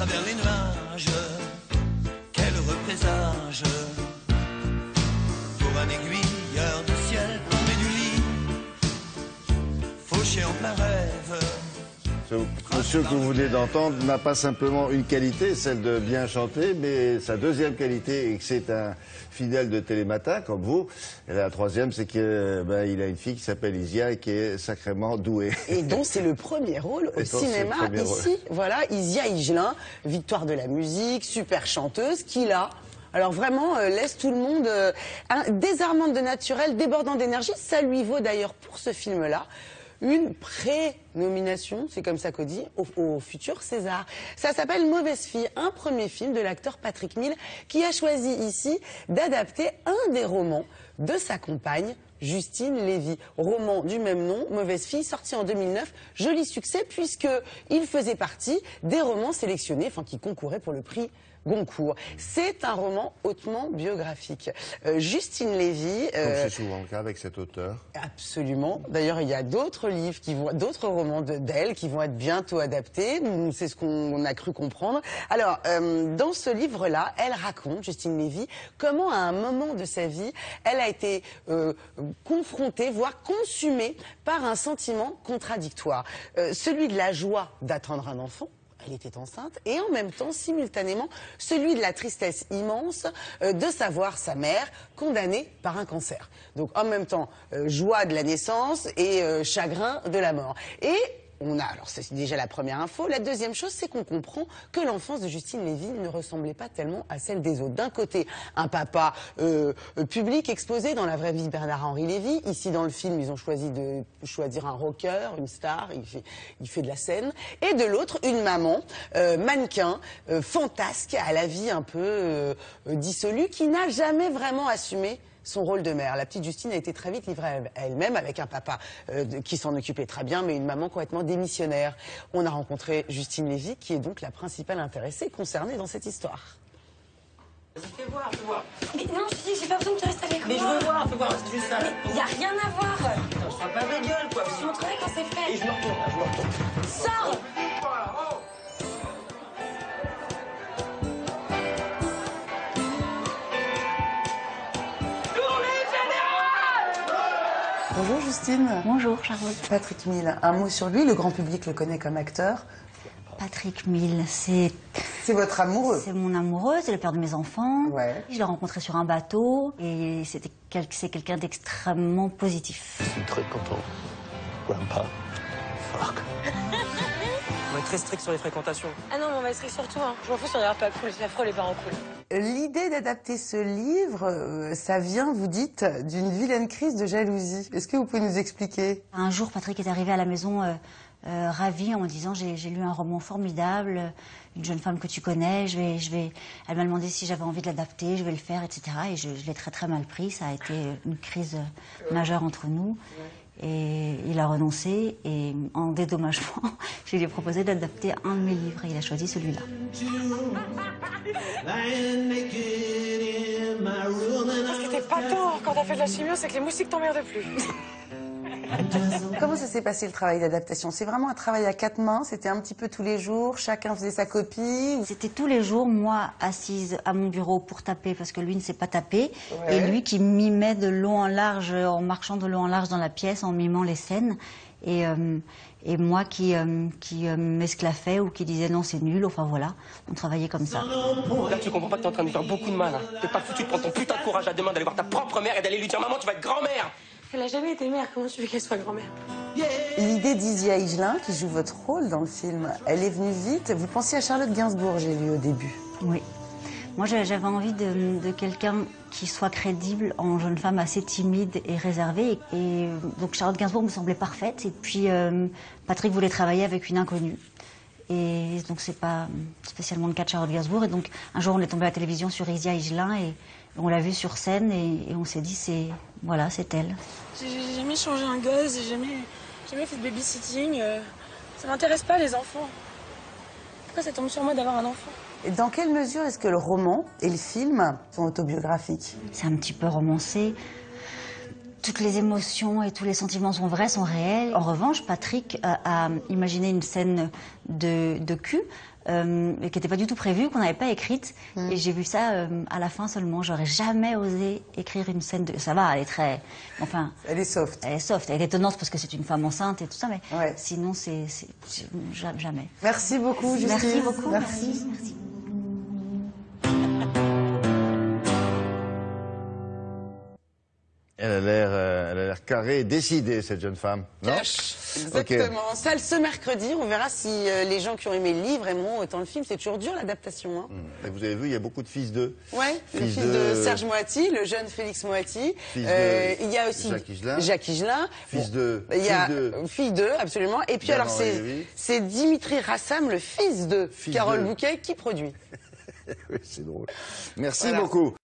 travers les nuages, qu'elle représage pour un aiguilleur de ciel tombé du lit, fauché en plein rêve. Ce monsieur que vous venez d'entendre n'a pas simplement une qualité, celle de bien chanter, mais sa deuxième qualité est que c'est un fidèle de Télématin, comme vous. Et la troisième, c'est qu'il a une fille qui s'appelle Isia et qui est sacrément douée. Et dont c'est le premier rôle au cinéma ici. Voilà, Isia Higelin, victoire de la musique, super chanteuse, qui là... Alors vraiment, laisse tout le monde désarmante de naturel, débordant d'énergie. Ça lui vaut d'ailleurs pour ce film-là une pré-nomination, c'est comme ça qu'on dit, au futur César. Ça s'appelle Mauvaise fille, un premier film de l'acteur Patrick Mille qui a choisi ici d'adapter un des romans de sa compagne, Justine Lévy. Roman du même nom, Mauvaise fille, sorti en 2009. Joli succès puisqu'il faisait partie des romans sélectionnés, enfin qui concouraient pour le prix Goncourt. C'est un roman hautement biographique. Justine Lévy... Comme c'est souvent le cas avec cet auteur. Absolument. D'ailleurs, il y a d'autres livres, d'autres romans d'elle qui vont être bientôt adaptés. C'est ce qu'on a cru comprendre. Alors, dans ce livre-là, elle raconte, Justine Lévy, comment à un moment de sa vie, elle a été confrontée, voire consumée par un sentiment contradictoire. Celui de la joie d'attendre un enfant. Elle était enceinte, et en même temps, simultanément, celui de la tristesse immense de savoir sa mère condamnée par un cancer. Donc en même temps, joie de la naissance et chagrin de la mort. Et alors c'est déjà la première info. La deuxième chose, c'est qu'on comprend que l'enfance de Justine Lévy ne ressemblait pas tellement à celle des autres. D'un côté, un papa public exposé dans la vraie vie de Bernard-Henri Lévy. Ici, dans le film, ils ont choisi de choisir un rocker, une star. Il fait de la scène. Et de l'autre, une maman, mannequin, fantasque, à la vie un peu dissolue, qui n'a jamais vraiment assumé son rôle de mère. La petite Justine a été très vite livrée à elle-même avec un papa qui s'en occupait très bien, mais une maman complètement démissionnaire. On a rencontré Justine Lévy, qui est donc la principale intéressée concernée dans cette histoire. Vas-y, fais voir, fais voir. Mais non, je te dis, j'ai pas besoin que tu restes avec moi. Mais je veux voir, fais voir, c'est juste ça. Mais y a rien à voir. Putain, je frappe pas ma gueule, quoi. Je te montrerai quand c'est fait. Et je me retourne, là, je me retourne. Sors! Bonjour Justine. Bonjour Charlotte. Patrick Mille, un mot sur lui, le grand public le connaît comme acteur. Patrick Mille, c'est votre amoureux. C'est mon amoureux, c'est le père de mes enfants. Ouais. Je l'ai rencontré sur un bateau et c'est quelqu'un d'extrêmement positif. Je suis très content. Grandpa. Fuck. On est très strict sur les fréquentations. Ah non, mais on va être surtout. Hein. Je m'en fous si on a l'air pas cool, c'est affreux les parents cool. L'idée d'adapter ce livre, ça vient, vous dites, d'une vilaine crise de jalousie. Est-ce que vous pouvez nous expliquer? Un jour, Patrick est arrivé à la maison ravi en me disant j'ai lu un roman formidable, une jeune femme que tu connais, elle m'a demandé si j'avais envie de l'adapter, je vais le faire, etc. Et je l'ai très très mal pris, ça a été une crise majeure entre nous. Et il a renoncé et en dédommagement, je lui ai proposé d'adapter un de mes livres et il a choisi celui-là. Ce qui était pas tort quand t'as fait de la chimio, c'est que les moustiques t'emmerdent plus. Comment ça s'est passé le travail d'adaptation? C'est vraiment un travail à quatre mains, c'était un petit peu tous les jours, chacun faisait sa copie? C'était tous les jours, moi assise à mon bureau pour taper parce que lui ne sait pas taper, et lui qui mimait de long en large, en marchant de long en large dans la pièce, en mimant les scènes, et moi qui m'esclaffais ou qui disais non c'est nul, enfin voilà, on travaillait comme ça. Là tu comprends pas que t'es en train de me faire beaucoup de mal. Hein. T'es pas foutu de prendre ton putain de courage à deux mains d'aller voir ta propre mère et d'aller lui dire maman tu vas être grand-mère. Elle a jamais été mère, comment tu veux qu'elle soit grand-mère? L'idée d'Isia Higelin, qui joue votre rôle dans le film, elle est venue vite. Vous pensiez à Charlotte Gainsbourg, j'ai lu au début. Oui. Moi, j'avais envie de quelqu'un qui soit crédible en jeune femme assez timide et réservée. Et donc Charlotte Gainsbourg me semblait parfaite. Et puis Patrick voulait travailler avec une inconnue. Et donc c'est pas spécialement le cas de Charlotte Gainsbourg. Et donc un jour, on est tombé à la télévision sur Isia Higelin et on l'a vue sur scène et on s'est dit voilà, c'est elle. J'ai jamais changé un gosse, j'ai jamais fait de babysitting. Ça m'intéresse pas les enfants. Pourquoi ça tombe sur moi d'avoir un enfant? Et dans quelle mesure est-ce que le roman et le film sont autobiographiques? C'est un petit peu romancé. Toutes les émotions et tous les sentiments sont vrais, sont réels. En revanche, Patrick a imaginé une scène de cul qui n'était pas du tout prévue, qu'on n'avait pas écrite. Et j'ai vu ça à la fin seulement. J'aurais jamais osé écrire une scène de... Ça va, elle est très... Enfin... Elle est soft. Elle est soft. Elle est étonnante parce que c'est une femme enceinte et tout ça, mais Ouais. sinon, jamais. Merci beaucoup, Justine. Merci beaucoup. Merci. Merci. Elle a l'air carrée et décidée, cette jeune femme. Non? Cash. Exactement. Salle ce mercredi. On verra si les gens qui ont aimé le livre aimeront autant le film. C'est toujours dur, l'adaptation. Hein. Et vous avez vu, il y a beaucoup de fils d'eux. Ouais, le fils de Serge Moati, le jeune Félix Moati. Il y a aussi Jacques Higelin. Fils de. Il y a fille d'eux, absolument. Et puis alors c'est Dimitri Rassam, le fils de Carole Bouquet, qui produit. Oui, c'est drôle. Merci beaucoup.